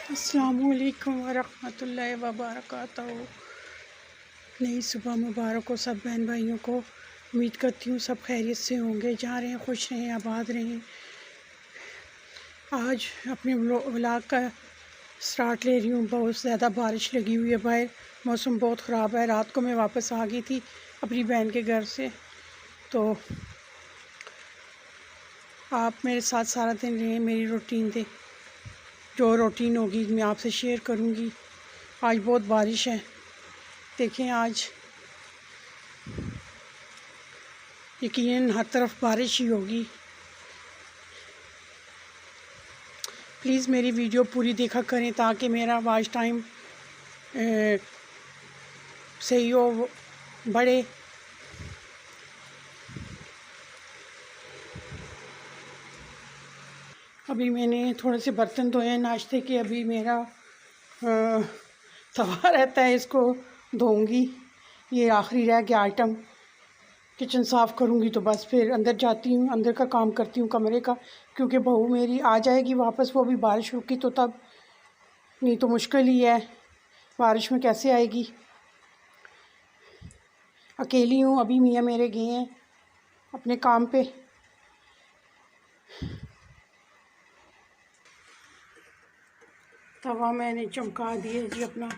अस्सलामुअलैकुम वरहमतुल्लाहि वबरकातुहू। नई सुबह मुबारक हो सब बहन भाइयों को। उम्मीद करती हूँ सब खैरियत से होंगे, जहाँ रहें खुश रहें आबाद रहें। आज अपने व्लॉग का स्टार्ट ले रही हूँ। बहुत ज़्यादा बारिश लगी हुई है बाहर, मौसम बहुत ख़राब है। रात को मैं वापस आ गई थी अपनी बहन के घर से, तो आप मेरे साथ सारा दिन रहें। मेरी रूटीन दे जो रूटीन होगी मैं आपसे शेयर करूँगी। आज बहुत बारिश है, देखें आज यकीनन हर तरफ बारिश ही होगी। प्लीज़ मेरी वीडियो पूरी देखा करें ताकि मेरा वॉच टाइम सही हो, बढ़े। अभी मैंने थोड़े से बर्तन धोए हैं नाश्ते के। अभी मेरा तवा रहता है, इसको धोऊंगी। ये आखिरी रह गया आइटम। किचन साफ़ करूँगी तो बस फिर अंदर जाती हूँ, अंदर का काम करती हूँ कमरे का, क्योंकि बहू मेरी आ जाएगी वापस। वो भी बारिश रुकी तो तब, नहीं तो मुश्किल ही है, बारिश में कैसे आएगी। अकेली हूँ अभी, मियाँ मेरे गए हैं अपने काम पे। तवा मैंने चमका दिया जी अपना।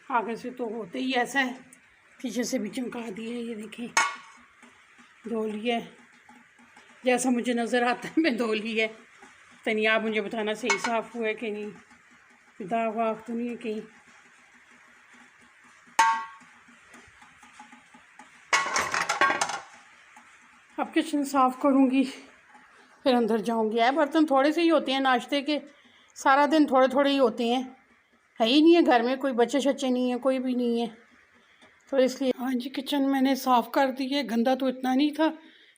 आगे से तो होते ही ऐसा है, पीछे से भी चमका दिया। ये देखें, धो लिया जैसा मुझे नज़र आता है, मैं धो लिया। तनी आप मुझे बताना सही साफ़ हुआ है कि नहीं, दाग वाग तो नहीं है कहीं। अब किचन साफ़ करूँगी फिर अंदर जाऊँगी। यार बर्तन थोड़े से ही होते हैं नाश्ते के, सारा दिन थोड़े थोड़े ही होते हैं। है ही नहीं है घर में कोई, बच्चे शच्चे नहीं है, कोई भी नहीं है, तो इसलिए। हाँ जी, किचन मैंने साफ़ कर दी है। गंदा तो इतना नहीं था,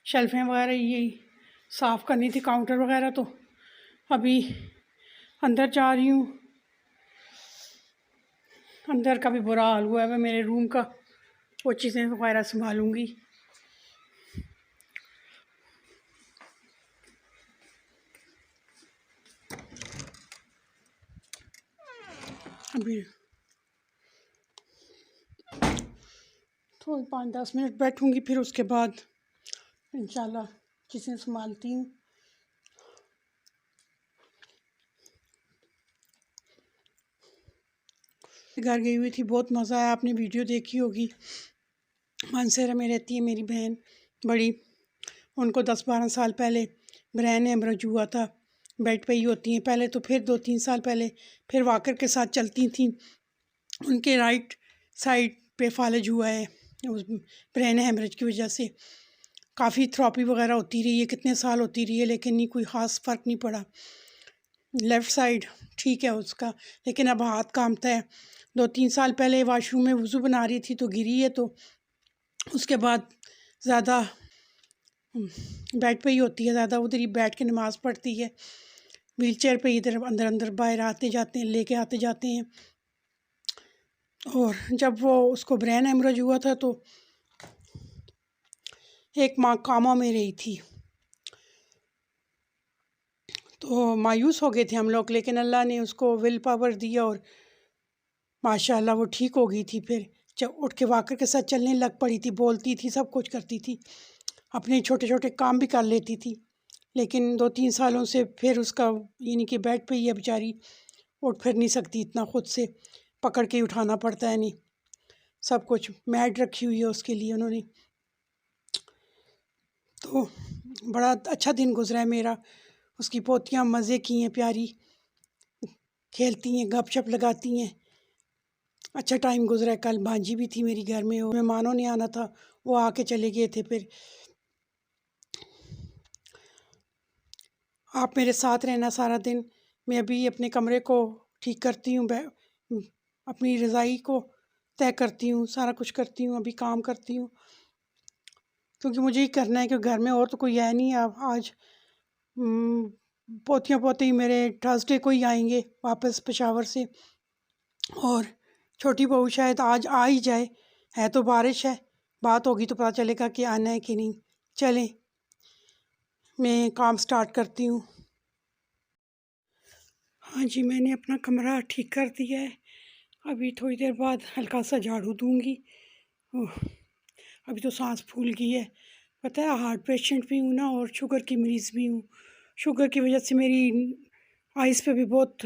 शेल्फें वगैरह यही साफ़ करनी थी, काउंटर वगैरह। तो अभी अंदर जा रही हूँ। अंदर का भी बुरा हाल हुआ है। मैं मेरे रूम का वो चीज़ें वगैरह संभालूँगी। अभी थोड़ी 5-10 मिनट बैठूँगी, फिर उसके बाद इंशाल्लाह चीज़ें संभालती हूँ। घर गई हुई थी, बहुत मज़ा आया। आपने वीडियो देखी होगी। मानसरा में रहती है मेरी बहन बड़ी, उनको 10-12 साल पहले ब्रेन हेमरेज हुआ था। बेड पे ही होती हैं पहले तो, फिर 2-3 साल पहले फिर वॉकर के साथ चलती थी। उनके राइट साइड पे फालज हुआ है उस ब्रेन हेमरेज की वजह से। काफ़ी थेरेपी वगैरह होती रही है, कितने साल होती रही है, लेकिन नहीं कोई ख़ास फ़र्क नहीं पड़ा। लेफ़्ट साइड ठीक है उसका, लेकिन अब हाथ कांपता है। 2-3 साल पहले वाशरूम में वज़ू बना रही थी तो गिरी है, तो उसके बाद ज़्यादा बेड पे ही होती है, ज़्यादा उधर ही बैठ के नमाज़ पढ़ती है। व्हीलचेयर पे इधर अंदर अंदर बाहर आते जाते हैं, लेके आते जाते हैं। और जब वो उसको ब्रेन हेमरेज हुआ था तो एक माँ कामा में रही थी, तो मायूस हो गए थे हम लोग, लेकिन अल्लाह ने उसको विल पावर दिया और माशाल्लाह वो ठीक हो गई थी। फिर जब उठ के वाकर के साथ चलने लग पड़ी थी, बोलती थी, सब कुछ करती थी, अपने छोटे छोटे काम भी कर लेती थी। लेकिन 2-3 सालों से फिर उसका यानी कि बेड पे ही है बेचारी, उठ फिर नहीं सकती इतना, खुद से पकड़ के ही उठाना पड़ता है। नहीं, सब कुछ मैड रखी हुई है उसके लिए उन्होंने। तो बड़ा अच्छा दिन गुजरा है मेरा। उसकी पोतियाँ मज़े की हैं, प्यारी खेलती हैं, गपशप लगाती हैं। अच्छा टाइम गुजरा है। कल भांजी भी थी मेरी घर में, और मेहमानों ने आना था, वो आके चले गए थे। फिर आप मेरे साथ रहना सारा दिन। मैं अभी अपने कमरे को ठीक करती हूँ, अपनी रज़ाई को तय करती हूँ, सारा कुछ करती हूँ, अभी काम करती हूँ, क्योंकि मुझे ही करना है, क्योंकि घर में और तो कोई है नहीं। अब आज पोतियाँ पोते ही मेरे थर्सडे को ही आएंगे वापस पेशावर से, और छोटी बहू शायद आज आ ही जाए। है तो बारिश है, बात होगी तो पता चलेगा कि आना है कि नहीं। चलें, मैं काम स्टार्ट करती हूँ। हाँ जी, मैंने अपना कमरा ठीक कर दिया है। अभी थोड़ी देर बाद हल्का सा झाड़ू दूंगी। ओह, अभी तो सांस फूल गई है। पता है, हार्ट पेशेंट भी हूँ ना, और शुगर की मरीज़ भी हूँ। शुगर की वजह से मेरी आइज़ पे भी बहुत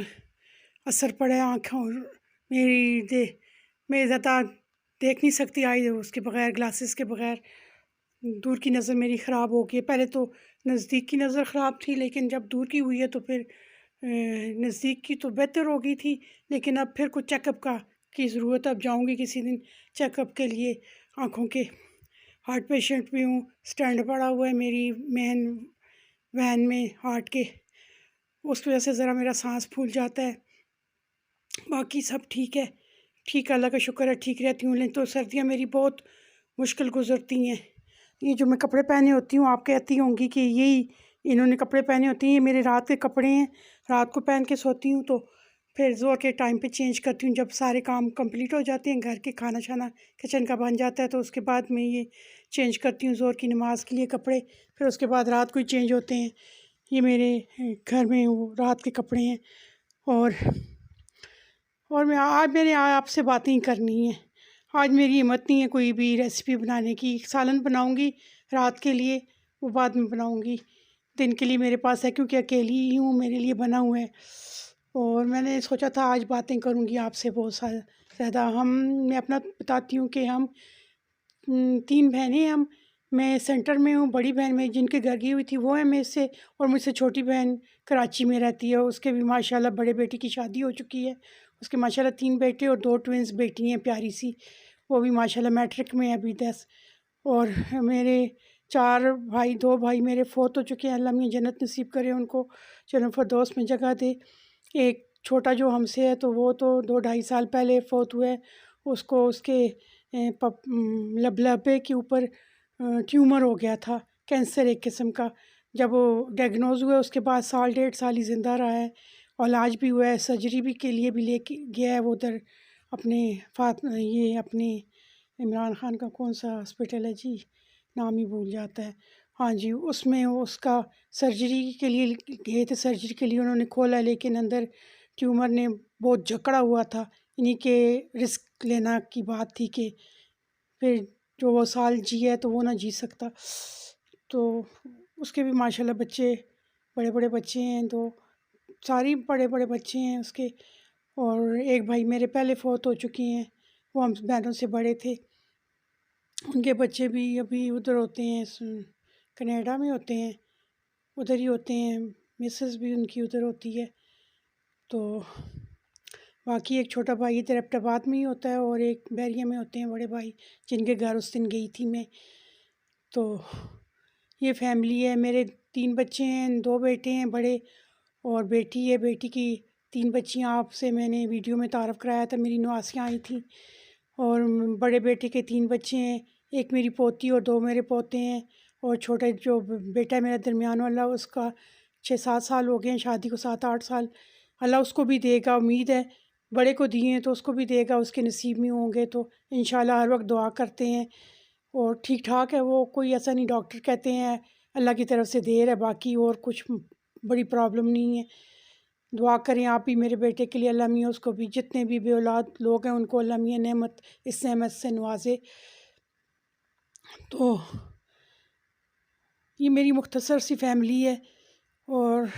असर पड़ा है, आँखों और मेरी मैं ज़्यादा देख नहीं सकती आई उसके बगैर, ग्लासेस के बगैर। दूर की नज़र मेरी ख़राब हो गई है। पहले तो नज़दीक की नज़र ख़राब थी, लेकिन जब दूर की हुई है तो फिर नज़दीक की तो बेहतर हो गई थी। लेकिन अब फिर कुछ चेकअप की ज़रूरत। अब जाऊंगी किसी दिन चेकअप के लिए आँखों के। हार्ट पेशेंट भी हूँ, स्टैंड पड़ा हुआ है मेरी मेन वैन में हार्ट के, उस वजह से ज़रा मेरा सांस फूल जाता है। बाकी सब ठीक है, ठीक है, अल्लाह का शुक्र है, ठीक रहती हूँ। लेकिन तो सर्दियाँ मेरी बहुत मुश्किल गुजरती हैं। ये जो मैं कपड़े पहने होती हूँ, आप कहती होंगी कि यही इन्होंने कपड़े पहने होते हैं, ये मेरे रात के कपड़े हैं। रात को पहन के सोती हूँ, तो फिर ज़ोर के टाइम पे चेंज करती हूँ। जब सारे काम कंप्लीट हो जाते हैं, घर के खाना शाना किचन का बन जाता है, तो उसके बाद मैं ये चेंज करती हूँ ज़ोर की नमाज़ के लिए कपड़े। फिर उसके बाद रात को ही चेंज होते हैं। ये मेरे घर में वो रात के कपड़े हैं। और मैं आज मैंने आपसे बातें ही करनी है। आज मेरी हिम्मत नहीं है कोई भी रेसिपी बनाने की। सालन बनाऊंगी रात के लिए, वो बाद में बनाऊंगी। दिन के लिए मेरे पास है, क्योंकि अकेली ही हूँ, मेरे लिए बना हुआ है। और मैंने सोचा था आज बातें करूंगी आपसे बहुत सारा ज़्यादा। मैं अपना बताती हूँ कि हम 3 बहनें हैं हम। मैं सेंटर में हूँ, बड़ी बहन में जिनके घर गई हुई थी वो है मेरे से, और मुझसे छोटी बहन कराची में रहती है। उसके भी माशाल्लाह बड़े बेटे की शादी हो चुकी है। उसके माशाल्लाह 3 बेटे और 2 ट्विंस बेटी हैं प्यारी सी। वो भी माशाल्लाह मैट्रिक में है अभी 10। और मेरे 4 भाई, 2 भाई मेरे फ़ौत हो चुके हैं। अल्लाह मियां जन्नत नसीब करे उनको, जन्नत फ़िरदौस में जगह दे। एक छोटा जो हमसे है, तो वो तो 2 ढाई साल पहले फ़ौत हुआ है। उसको उसके लबलबे के ऊपर ट्यूमर हो गया था, कैंसर एक किस्म का। जब वो डायग्नोज़ हुआ, उसके बाद साल 1.5 साल ही ज़िंदा रहा है। और इलाज भी हुआ है, सर्जरी भी के लिए भी लेके गया है वो उधर अपने ये अपने इमरान खान का कौन सा हॉस्पिटल है जी, नाम ही भूल जाता है। हाँ जी, उसमें उसका सर्जरी के लिए गए थे। सर्जरी के लिए उन्होंने खोला, लेकिन अंदर ट्यूमर ने बहुत जकड़ा हुआ था। इन्हीं के रिस्क लेना की बात थी कि फिर जो वो साल जिया है तो वो ना जी सकता। तो उसके भी माशाल्लाह बच्चे, बड़े बड़े बच्चे हैं, दो सारी बड़े बड़े बच्चे हैं उसके। और एक भाई मेरे पहले फ़ौत हो चुकी हैं, वो हम बहनों से बड़े थे। उनके बच्चे भी अभी उधर होते हैं, कनाडा में होते हैं, उधर ही होते हैं। मिसेस भी उनकी उधर होती है। तो बाकी एक छोटा भाई इधर एबटाबाद में ही होता है, और एक बैरिया में होते हैं बड़े भाई, जिनके घर उस दिन गई थी मैं। तो ये फैमिली है। मेरे 3 बच्चे हैं, 2 बेटे हैं बड़े, और बेटी है। बेटी की 3 बच्चियाँ आपसे मैंने वीडियो में तारफ़ कराया था, मेरी नवासियाँ आई थी। और बड़े बेटे के 3 बच्चे हैं, एक मेरी पोती और 2 मेरे पोते हैं। और छोटे जो बेटा है मेरा दरमियान वाला, उसका 6-7 साल हो गए हैं शादी को, 7-8 साल। अल्लाह उसको भी देगा, उम्मीद है। बड़े को दिए हैं तो उसको भी देगा, उसके नसीब में होंगे तो इंशाल्लाह। हर वक्त दुआ करते हैं, और ठीक ठाक है वो, कोई ऐसा नहीं। डॉक्टर कहते हैं अल्लाह की तरफ से देर है, बाकी और कुछ बड़ी प्रॉब्लम नहीं है। दुआ करें आप भी मेरे बेटे के लिए, अल्लाह मियाँ उसको भी, जितने भी बेऔलाद लोग हैं उनको अल्लाह मियाँ नेमत, इस नेमत से नवाजे। तो ये मेरी मुख्तसर सी फैमिली है। और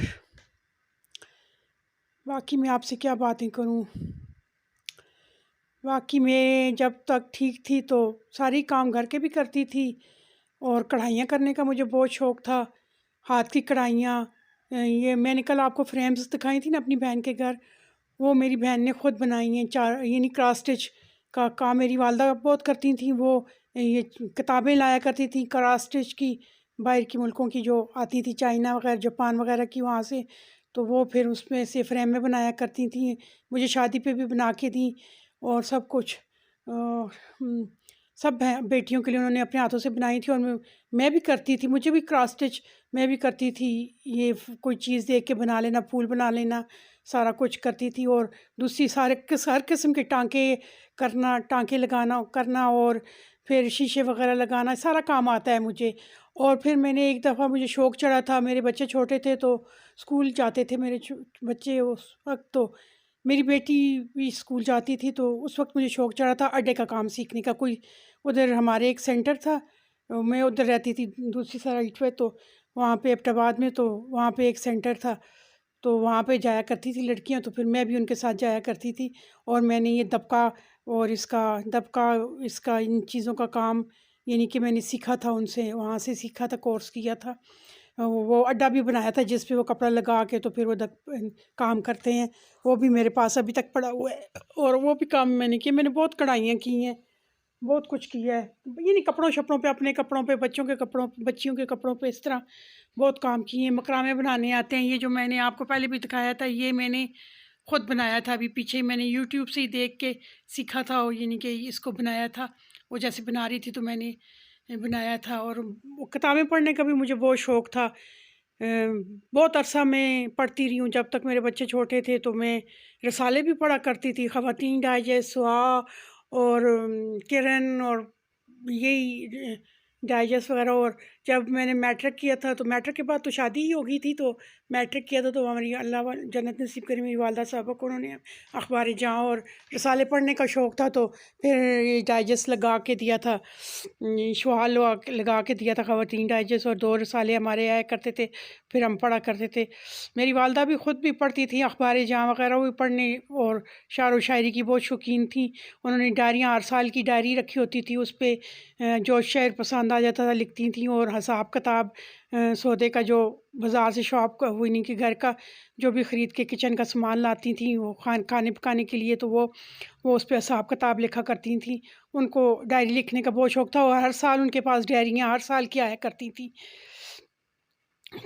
बाकी मैं आपसे क्या बातें करूं। बाकी मैं जब तक ठीक थी तो सारी काम घर के भी करती थी, और कढ़ाइयाँ करने का मुझे बहुत शौक़ था। हाथ की कढ़ाइयाँ, ये मैंने कल आपको फ्रेम्स दिखाई थी ना अपनी बहन के घर, वो मेरी बहन ने ख़ुद बनाई हैं। 4 यानी क्रॉस स्टिच का काम मेरी वालदा बहुत करती थी। वो ये किताबें लाया करती थी क्रॉस स्टिच की, बाहर के मुल्कों की जो आती थी, चाइना वगैरह, जापान वगैरह की, वहाँ से। तो वो फिर उसमें से फ्रेम में बनाया करती थी, मुझे शादी पे भी बना के दी। और सब कुछ सब बेटियों के लिए उन्होंने अपने हाथों से बनाई थी। और मैं भी करती थी, मुझे भी क्रॉस स्टिच मैं भी करती थी। ये कोई चीज़ देख के बना लेना, फूल बना लेना, सारा कुछ करती थी। और दूसरी हर किस्म के टांके करना, टांके लगाना करना, और फिर शीशे वगैरह लगाना, सारा काम आता है मुझे। और फिर मैंने एक दफ़ा मुझे शौक़ चढ़ा था, मेरे बच्चे छोटे थे तो स्कूल जाते थे मेरे बच्चे उस वक्त, तो मेरी बेटी भी स्कूल जाती थी, तो उस वक्त मुझे शौक़ चढ़ा था अड्डे का काम सीखने का। कोई उधर हमारे एक सेंटर था, मैं उधर रहती थी दूसरी साइड पे, तो वहाँ पे एबटाबाद में, तो वहाँ पे एक सेंटर था, तो वहाँ पे जाया करती थी लड़कियाँ, तो फिर मैं भी उनके साथ जाया करती थी। और मैंने ये दबका और इसका इन चीज़ों का काम यानी कि मैंने सीखा था उनसे, वहाँ से सीखा था, कोर्स किया था। वो अड्डा भी बनाया था जिस पे वो कपड़ा लगा के तो फिर वो काम करते हैं, वो भी मेरे पास अभी तक पड़ा हुआ है। और वो भी काम मैंने किए, मैंने बहुत कढ़ाइयाँ की हैं, बहुत कुछ किया है। ये नहीं कपड़ों शपड़ों पे, अपने कपड़ों पे, बच्चों के कपड़ों, बच्चियों के कपड़ों पे, इस तरह बहुत काम किए हैं। मकरामे बनाने आते हैं, ये जो मैंने आपको पहले भी दिखाया था, ये मैंने खुद बनाया था। अभी पीछे मैंने यूट्यूब से ही देख के सीखा था, और यानी कि इसको बनाया था, वो जैसे बना रही थी तो मैंने बनाया था। और वो किताबें पढ़ने का भी मुझे बहुत शौक़ था। बहुत अरसा मैं पढ़ती रही हूँ, जब तक मेरे बच्चे छोटे थे तो मैं रसाले भी पढ़ा करती थी, ख़वातीन डाइजेस्ट, सुहा और किरण, और यही डाइजेस्ट वगैरह। और जब मैंने मैट्रिक किया था, तो मैट्रिक के बाद तो शादी ही हो गई थी, तो मैट्रिक किया था तो हमारी अल्लाह जन्नत नसीब करी मेरी वालदा साहबा को, उन्होंने अखबार जहाँ और रसाले पढ़ने का शौक़ था, तो फिर ये डाइजेस्ट लगा के दिया था, शुहा लगा के दिया था, ख़वातीन डाइजेस्ट, और 2 रसाले हमारे आया करते थे, फिर हम पढ़ा करते थे। मेरी वालदा भी ख़ुद भी पढ़ती थी, अखबार जहाँ वगैरह भी पढ़ने, और शायर व शायरी की बहुत शौकीन थी। उन्होंने डायरियाँ, हर साल की डायरी रखी होती थी, उस पे जो शेर पसंद आ जाता था लिखती थी। और हिसाब किताब सौदे का, जो बाज़ार से शॉप का, वो इन्हीं के घर का जो भी ख़रीद के किचन का सामान लाती थी, वो खाने पकाने के लिए, तो वो उस पे हिसाब किताब लिखा करती थी। उनको डायरी लिखने का बहुत शौक़ था, और हर साल उनके पास डायरियाँ हर साल की आया करती थी।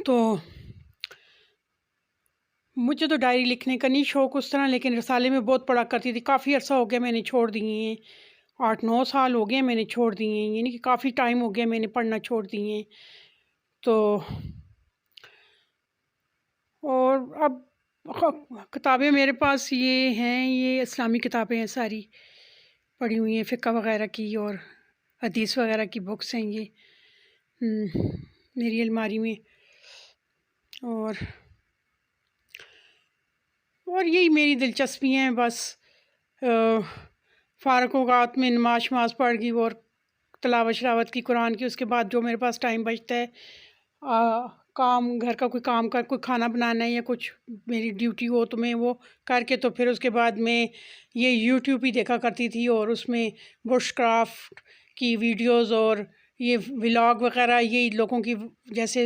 तो मुझे तो डायरी लिखने का नहीं शौक़ उस तरह, लेकिन रसाले में बहुत पढ़ा करती थी। काफ़ी अर्सा हो गया मैंने छोड़ दिए हैं, 8-9 साल हो गए मैंने छोड़ दिए हैं, यानी कि काफ़ी टाइम हो गया मैंने पढ़ना छोड़ दिए हैं। तो और अब किताबें मेरे पास ये हैं, ये इस्लामी किताबें हैं, सारी पढ़ी हुई हैं, फ़िक़्ह वगैरह की और हदीस वगैरह की बुक्स हैं ये मेरी अलमारी में। और यही मेरी दिलचस्पियाँ हैं बस। फ़ारग औक़ात में नमाज़ शमाज़ पढ़ गई और तिलावत शरावत की कुरान की, उसके बाद जो मेरे पास टाइम बचता है, काम, घर का कोई काम कर, कोई खाना बनाना है या कुछ मेरी ड्यूटी हो तो मैं वो करके, तो फिर उसके बाद मैं ये यूट्यूब ही देखा करती थी, और उसमें बुश क्राफ्ट की वीडियोस और ये व्लॉग वगैरह, ये लोगों की, जैसे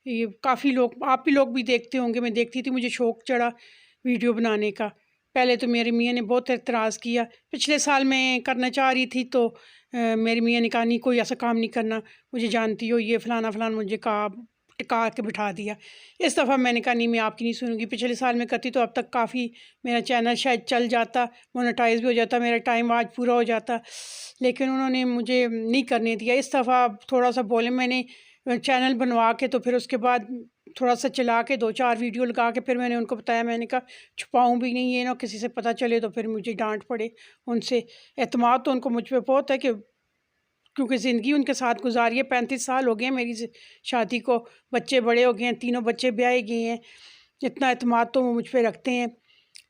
ये काफ़ी लोग, आप भी लोग भी देखते होंगे, मैं देखती थी, मुझे शौक़ चढ़ा वीडियो बनाने का। पहले तो मेरे मियाँ ने बहुत एतराज़ किया, पिछले साल मैं करना चाह रही थी, तो मेरे मियाँ ने कहा नहीं, कोई ऐसा काम नहीं करना, मुझे जानती हो, ये फ़लाना फ़लाना मुझे कहा, टिका के बिठा दिया। इस दफ़ा मैंने कहा नहीं, मैं आपकी नहीं सुनूँगी। पिछले साल मैं करती तो अब तक काफ़ी मेरा चैनल शायद चल जाता, मोनेटाइज़ भी हो जाता, मेरा टाइम आज पूरा हो जाता, लेकिन उन्होंने मुझे नहीं करने दिया। इस दफ़ा थोड़ा सा बोले, मैंने चैनल बनवा के, तो फिर उसके बाद थोड़ा सा चला के 2-4 वीडियो लगा के, फिर मैंने उनको बताया, मैंने कहा छुपाऊँ भी नहीं, ये ना किसी से पता चले तो फिर मुझे डांट पड़े उनसे। एतमाद तो उनको मुझ पे बहुत है, कि क्योंकि ज़िंदगी उनके साथ गुजारी है, 35 साल हो गए हैं मेरी शादी को, बच्चे बड़े हो गए हैं, तीनों बच्चे ब्याहे गए हैं, इतना एतमाद तो वो मुझ पे रखते हैं।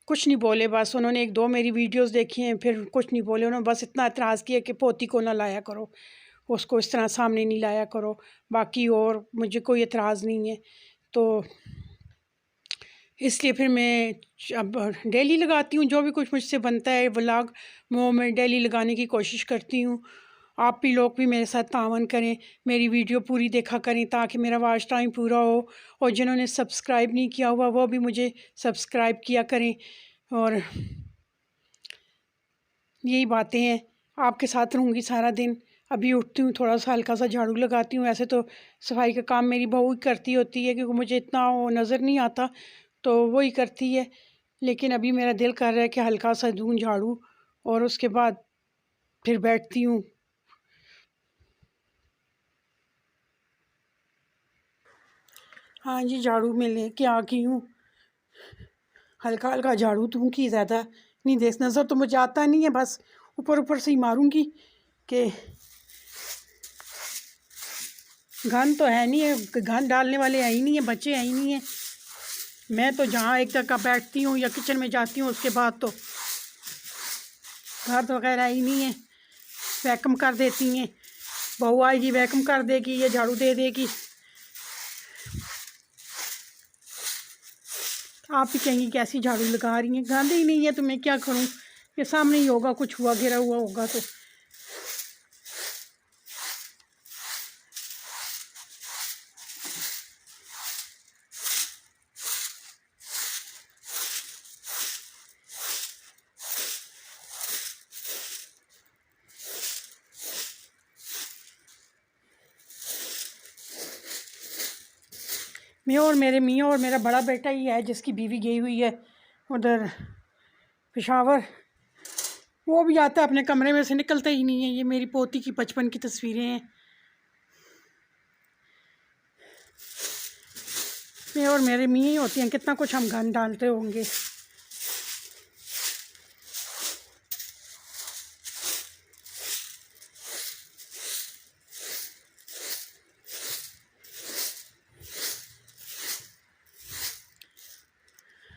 कुछ नहीं बोले, बस उन्होंने 1-2 मेरी वीडियोस देखी हैं, फिर कुछ नहीं बोले, उन्होंने बस इतना एतराज़ किया कि पोती को ना लाया करो, उसको इस तरह सामने नहीं लाया करो, बाकी और मुझे कोई एतराज़ नहीं है। तो इसलिए फिर मैं अब डेली लगाती हूँ, जो भी कुछ मुझसे बनता है व्लॉग, वो मैं डेली लगाने की कोशिश करती हूँ। आप भी लोग भी मेरे साथ तावन करें, मेरी वीडियो पूरी देखा करें, ताकि मेरा वॉच टाइम पूरा हो, और जिन्होंने सब्सक्राइब नहीं किया हुआ वो भी मुझे सब्सक्राइब किया करें। और यही बातें हैं, आपके साथ रहूँगी सारा दिन। अभी उठती हूँ, थोड़ा सा हल्का सा झाड़ू लगाती हूँ, ऐसे तो सफाई का काम मेरी बहू ही करती होती है, क्योंकि मुझे इतना वो नज़र नहीं आता, तो वो ही करती है। लेकिन अभी मेरा दिल कर रहा है कि हल्का सा दूँ झाड़ू, और उसके बाद फिर बैठती हूँ। हाँ जी, झाड़ू मैं लेके आ गई हूँ, हल्का हल्का झाड़ू दूँगी, ज़्यादा नहीं, देख नज़र तो मुझे आता नहीं है, बस ऊपर ऊपर से ही मारूँगी कि गन तो है नहीं है, गन डालने वाले है ही नहीं है, बच्चे है ही नहीं है। मैं तो जहाँ एक जगह बैठती हूँ या किचन में जाती हूँ उसके बाद तो घर वगैरह ही नहीं है। वैक्यूम कर देती हैं, बहू आएगी वैक्यूम कर देगी या झाड़ू दे देगी। आप भी कहेंगी कैसी झाड़ू लगा रही हैं, गंद ही नहीं है तो मैं क्या करूँ, ये सामने ही होगा, कुछ हुआ गिरा हुआ होगा तो। मैं और मेरे मियाँ और मेरा बड़ा बेटा ही है जिसकी बीवी गई हुई है उधर पेशावर। वो भी आता है, अपने कमरे में से निकलता ही नहीं है। ये मेरी पोती की बचपन की तस्वीरें हैं। मैं और मेरे मियाँ ही होती हैं, कितना कुछ हम गन डालते होंगे।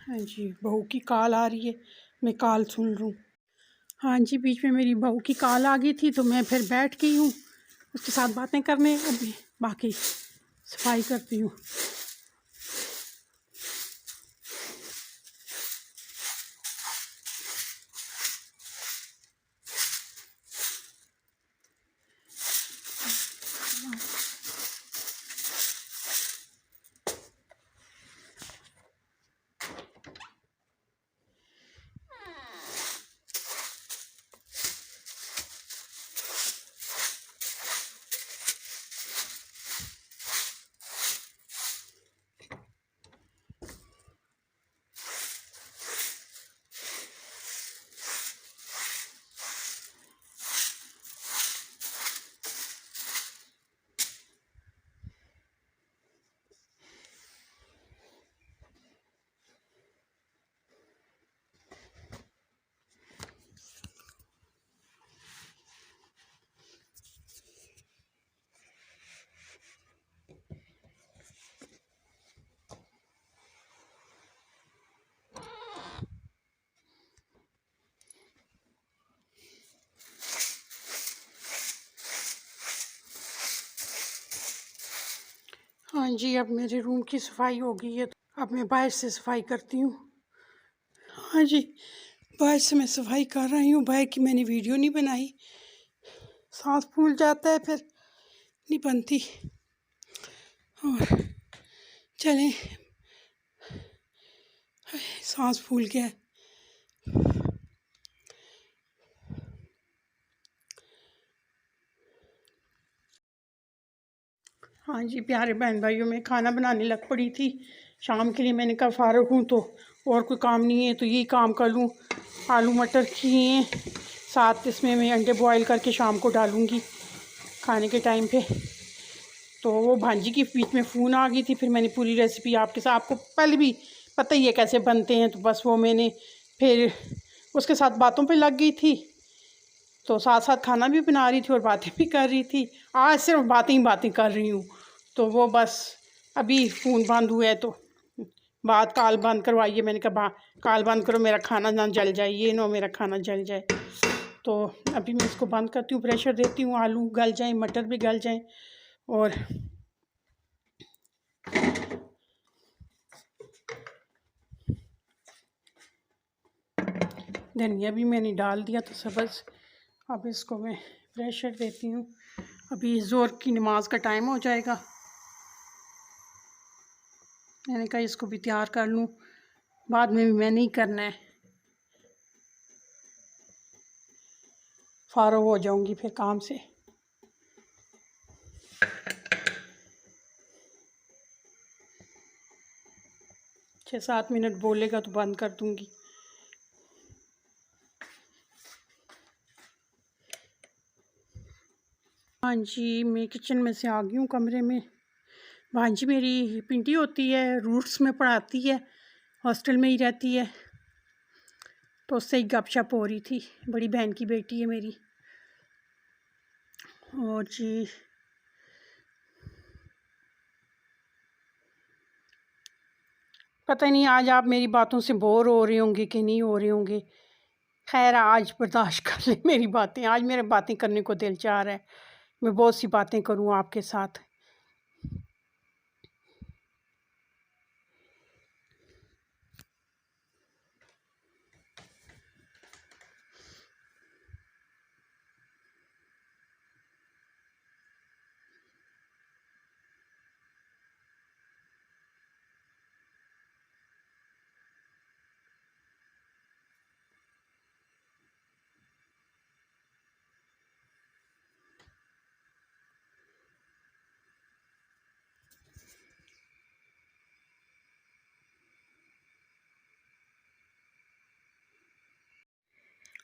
हाँ जी, बहू की कॉल आ रही है, मैं कॉल सुन लूँ। हाँ जी, बीच में मेरी बहू की कॉल आ गई थी तो मैं फिर बैठ गई हूँ उसके साथ बातें करने। अभी बाकी सफाई करती हूँ। हाँ जी, अब मेरे रूम की सफाई हो गई है तो अब मैं बाहर से सफाई करती हूँ। हाँ जी, बाहर से मैं सफाई कर रही हूँ। बाहर की मैंने वीडियो नहीं बनाई, सांस फूल जाता है फिर नहीं बनती। और चलें, सांस फूल गया। हाँ जी प्यारे बहन भाइयों, मैं खाना बनाने लग पड़ी थी शाम के लिए। मैंने कहा फारुक हूँ तो और कोई काम नहीं है तो यही काम कर लूँ। आलू मटर किए हैं, साथ इसमें मैं अंडे बॉईल करके शाम को डालूँगी खाने के टाइम पे। तो वो भांजी की बीच में फ़ोन आ गई थी, फिर मैंने पूरी रेसिपी आपके साथ, आपको पहले भी पता ही है कैसे बनते हैं, तो बस वो मैंने फिर उसके साथ बातों पे लग गई थी। तो साथ साथ खाना भी बना रही थी और बातें भी कर रही थी। आज सिर्फ बातें ही बातें कर रही हूँ। तो वो बस अभी फ़ोन बंद हुआ है तो बात कॉल बंद करवाइए। मैंने कहा कॉल बंद करो, मेरा खाना ना जल जाए, ये ना मेरा खाना जल जाए। तो अभी मैं इसको बंद करती हूँ, प्रेशर देती हूँ, आलू गल जाएँ, मटर भी गल जाएँ। और धनिया भी मैंने डाल दिया तो सब्ज़। अब इसको मैं प्रेशर देती हूँ। अभी ज़ोर की नमाज का टाइम हो जाएगा, मैंने कहा इसको भी तैयार कर लूँ, बाद में भी मैंने ही करना है, फारो हो जाऊंगी फिर काम से। छः 7 मिनट बोलेगा तो बंद कर दूंगी। हाँ जी, मैं किचन में से आ गई हूँ कमरे में। भांजी मेरी पिंटी होती है, रूट्स में पढ़ाती है, हॉस्टल में ही रहती है, तो उससे ही गपशप हो रही थी। बड़ी बहन की बेटी है मेरी। और जी पता नहीं आज आप मेरी बातों से बोर हो रहे होंगे कि नहीं हो रहे होंगे। खैर आज बर्दाश्त कर लें मेरी बातें। आज मेरे बातें करने को दिल चाह रहा है, मैं बहुत सी बातें करूँ आपके साथ।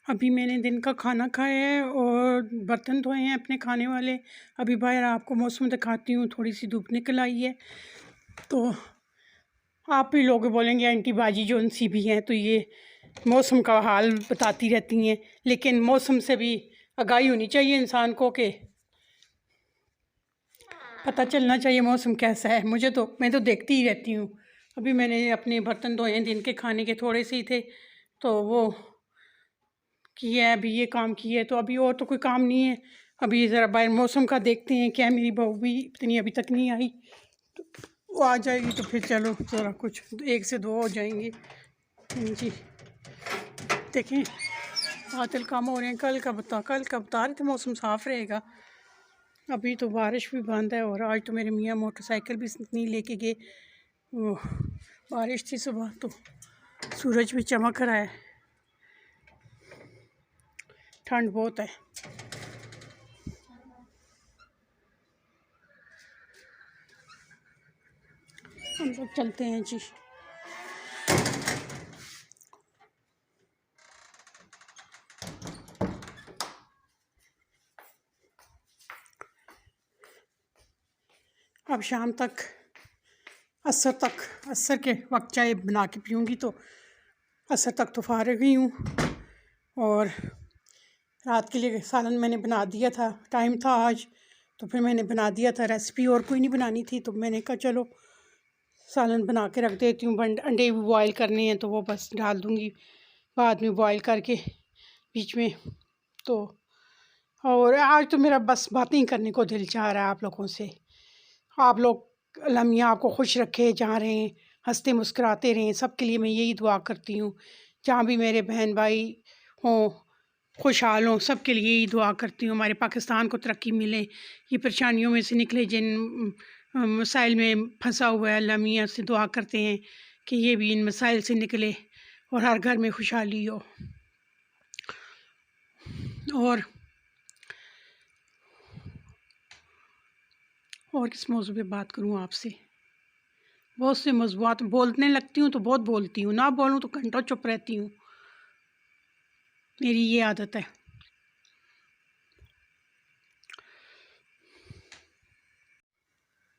अभी मैंने दिन का खाना खाया है और बर्तन धोए हैं अपने खाने वाले। अभी बाहर आपको मौसम दिखाती हूँ, थोड़ी सी धूप निकल आई है। तो आप भी लोग बोलेंगे आंटी बाजी जो सी भी हैं तो ये मौसम का हाल बताती रहती हैं, लेकिन मौसम से भी आगाही होनी चाहिए इंसान को कि पता चलना चाहिए मौसम कैसा है। मैं तो देखती ही रहती हूँ। अभी मैंने अपने बर्तन धोए हैं, दिन के खाने के थोड़े से ही थे तो वो किया है, अभी ये काम किया है, तो अभी और तो कोई काम नहीं है। अभी ज़रा बाहर मौसम का देखते हैं क्या। मेरी बहू भी इतनी अभी तक नहीं आई, तो वो आ जाएगी तो फिर चलो ज़रा कुछ 1 से 2 हो जाएंगे जी। देखें बादल कम हो रहे हैं। कल का बता रहे थे मौसम साफ़ रहेगा। अभी तो बारिश भी बंद है और आज तो मेरे मियाँ मोटरसाइकिल भी नहीं लेके गए। वो बारिश थी सुबह तो सूरज भी चमक रहा है। ठंड बहुत है। हम लोग चलते हैं जी। अब शाम तक असर के वक्त चाय बना के पीऊँगी तो असर तक तो फारिग ही हूँ। और रात के लिए सालन मैंने बना दिया था, टाइम था आज तो फिर मैंने बना दिया था। रेसिपी और कोई नहीं बनानी थी तो मैंने कहा चलो सालन बना के रख देती हूँ। अंडे भी बॉयल करने हैं तो वो बस डाल दूँगी बाद में बॉयल करके बीच में। तो और आज तो मेरा बस बातें ही करने को दिल चाह रहा है आप लोगों से। आप लोग अल्लाह मियाँ आपको खुश रखे, जहाँ रहें हंसते मुस्कुराते रहें। सबके लिए मैं यही दुआ करती हूँ, जहाँ भी मेरे बहन भाई हों खुशहाल हों, सबके लिए यही दुआ करती हूँ। हमारे पाकिस्तान को तरक्की मिले, ये परेशानियों में से निकले जिन मसाइल में फंसा हुआ है। अल्लाह मियाँ से दुआ करते हैं कि ये भी इन मसाइल से निकले और हर घर में खुशहाली हो। और किस मौजू पे बात करूँ आपसे। बहुत से मौज़ूआत बोलने लगती हूँ तो बहुत बोलती हूँ, ना बोलूँ तो घंटों चुप रहती हूँ। मेरी ये आदत है।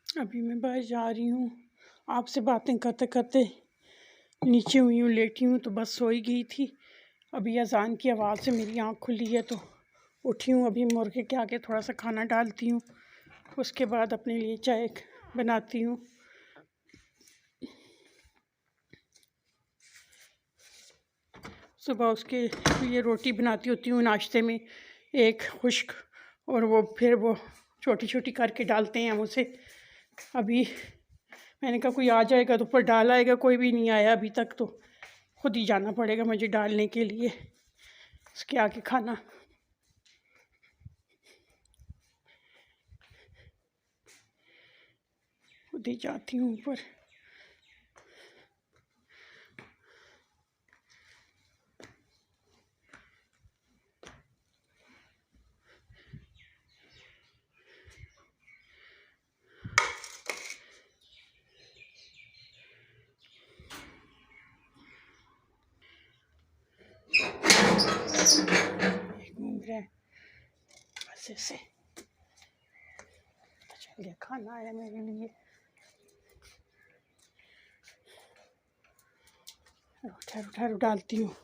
अभी मैं बाहर जा रही हूँ, आपसे बातें करते करते नीचे हुई हूँ, लेटी हूँ तो बस सोई गई थी। अभी अजान की आवाज़ से मेरी आँख खुली है तो उठी हूँ। अभी मुर्गे के आगे थोड़ा सा खाना डालती हूँ, उसके बाद अपने लिए चाय बनाती हूँ। सुबह उसके लिए रोटी बनाती होती हूँ नाश्ते में, एक खुश्क और वो फिर वो छोटी छोटी करके डालते हैं उसे। अभी मैंने कहा कोई आ जाएगा तो ऊपर डाल आएगा, कोई भी नहीं आया अभी तक तो खुद ही जाना पड़ेगा मुझे डालने के लिए उसके आगे खाना। खुद ही जाती हूँ ऊपर। घूम रहे हैं बस ऐसे। चल गया, खाना आया मेरे लिए। ठहरू ठहरू डालती हूँ।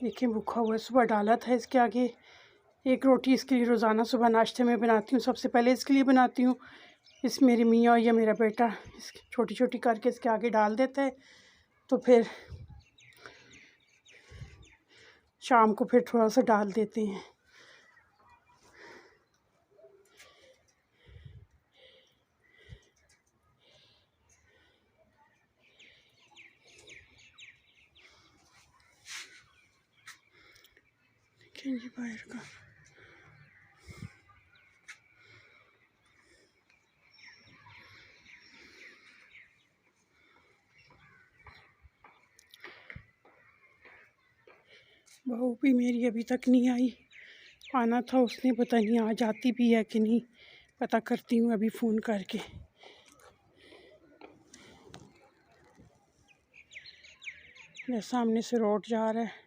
देखिए भूखा हुआ, सुबह डाला था इसके आगे एक रोटी इसके लिए रोज़ाना सुबह नाश्ते में बनाती हूँ। सबसे पहले इसके लिए बनाती हूँ। इस मेरी मियाँ या मेरा बेटा इसकी छोटी छोटी करके इसके आगे डाल देता है, तो फिर शाम को फिर थोड़ा सा डाल देते हैं। देखिए जी बाहर का बहू भी मेरी अभी तक नहीं आई। आना था उसने, पता नहीं आज आती भी है कि नहीं, पता करती हूँ अभी फ़ोन करके। मेरे सामने से रोड जा रहा है।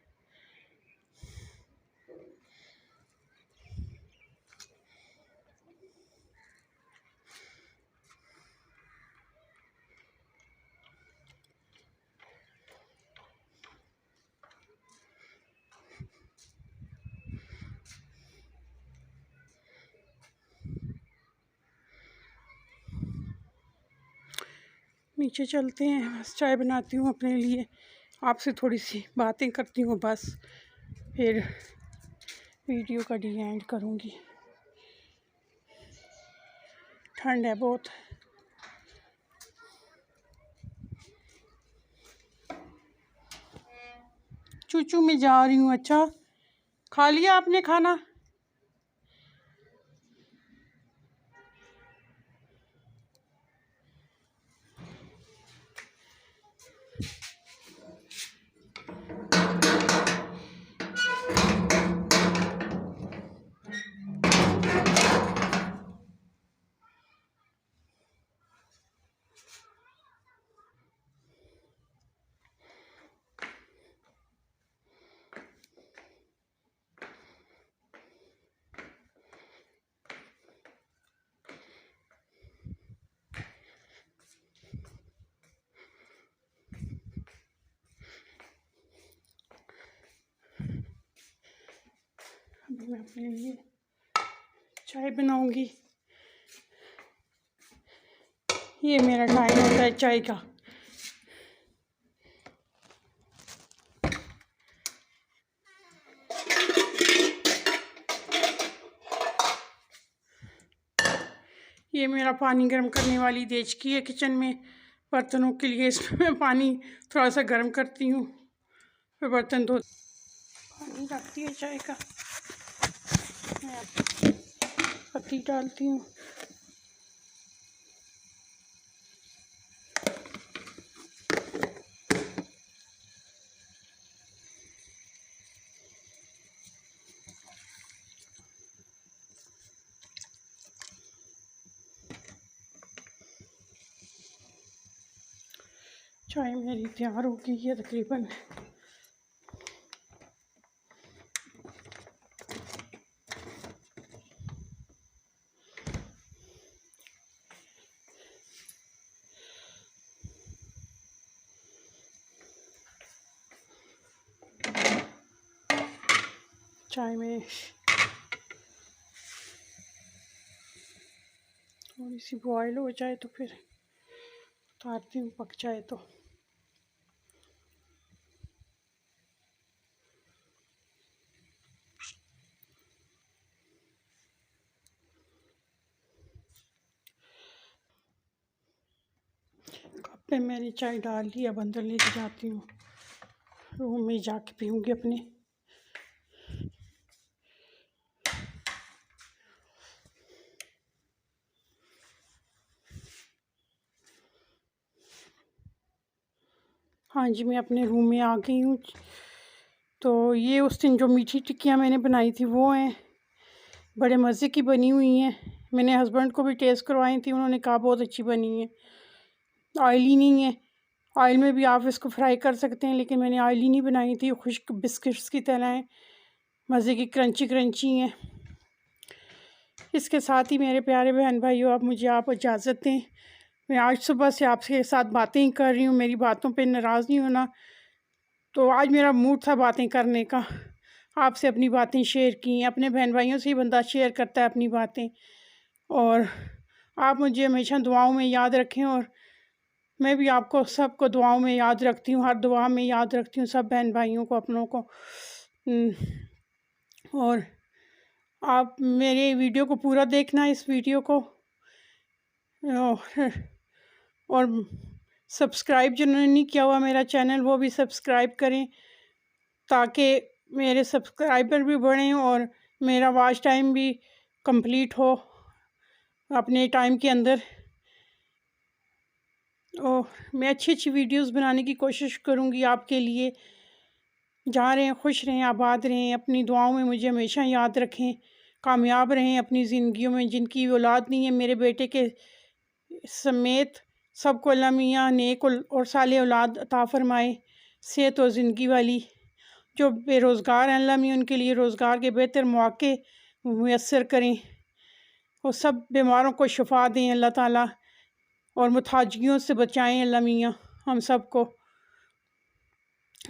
नीचे चलते हैं, बस चाय बनाती हूँ अपने लिए, आपसे थोड़ी सी बातें करती हूँ बस, फिर वीडियो का डी एंड करूँगी। ठंड है बहुत। चूचू में जा रही हूँ। अच्छा, खा लिया आपने खाना? अभी मैं अपने लिए चाय बनाऊंगी। ये मेरा टाइम होता है चाय का। ये मेरा पानी गर्म करने वाली देचकी है किचन में बर्तनों के लिए। इसमें मैं पानी थोड़ा सा गर्म करती हूँ, फिर बर्तन धो। पानी रखती है चाय का, मैं पत्ती डालती हूँ। चाय मेरी तैयार हो गई है तकरीबन। चाय में थोड़ी सी बॉयल हो जाए तो फिर उतारती हूँ, पक जाए तो। कप पे मैंने चाय डाल ली, अब अंदर लेके जाती हूँ, रूम में जाके पीऊँगी अपने। हाँ जी, मैं अपने रूम में आ गई हूँ। तो ये उस दिन जो मीठी टिक्कियाँ मैंने बनाई थी वो हैं, बड़े मज़े की बनी हुई हैं। मैंने हस्बैंड को भी टेस्ट करवाई थी, उन्होंने कहा बहुत अच्छी बनी है, ऑयली नहीं है। ऑयल में भी आप इसको फ्राई कर सकते हैं, लेकिन मैंने ऑयली नहीं बनाई थी। खुश्क बिस्किट्स की तरह हैं, मज़े की क्रंची क्रंची हैं। इसके साथ ही मेरे प्यारे बहन भाइयों, अब मुझे आप इजाज़त दें। मैं आज सुबह से आपके साथ बातें ही कर रही हूँ, मेरी बातों पे नाराज़ नहीं होना। तो आज मेरा मूड था बातें करने का। आपसे अपनी बातें शेयर की। अपने बहन भाइयों से ही बंदा शेयर करता है अपनी बातें। और आप मुझे हमेशा दुआओं में याद रखें, और मैं भी आपको सबको दुआओं में याद रखती हूँ, हर दुआ में याद रखती हूँ सब बहन भाइयों को, अपनों को। और आप मेरे वीडियो को पूरा देखना, इस वीडियो को। और सब्सक्राइब जिन्होंने नहीं किया हुआ मेरा चैनल, वो भी सब्सक्राइब करें, ताकि मेरे सब्सक्राइबर भी बढ़ें और मेरा वॉच टाइम भी कंप्लीट हो अपने टाइम के अंदर। और मैं अच्छी अच्छी वीडियोस बनाने की कोशिश करूँगी आपके लिए। जहाँ रहें खुश रहें, आबाद रहें, अपनी दुआओं में मुझे हमेशा याद रखें, कामयाब रहें अपनी ज़िंदगियों में। जिनकी औलाद नहीं है, मेरे बेटे के समेत सबको अल्लाह मियाँ नेक और साले औलाद अता फ़रमाए, सेहत और ज़िंदगी वाली। जो बेरोज़गार हैं, अल्लाह मियाँ उनके लिए रोज़गार के बेहतर मौक़े मुयस्सर करें, और सब बीमारों को शिफा दें अल्लाह ताला, और मुताजियों से बचाएं अल्लाह मियाँ हम सब को।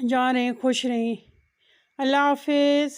जहाँ रहें खुश रहें। अल्लाह हाफ़िज़।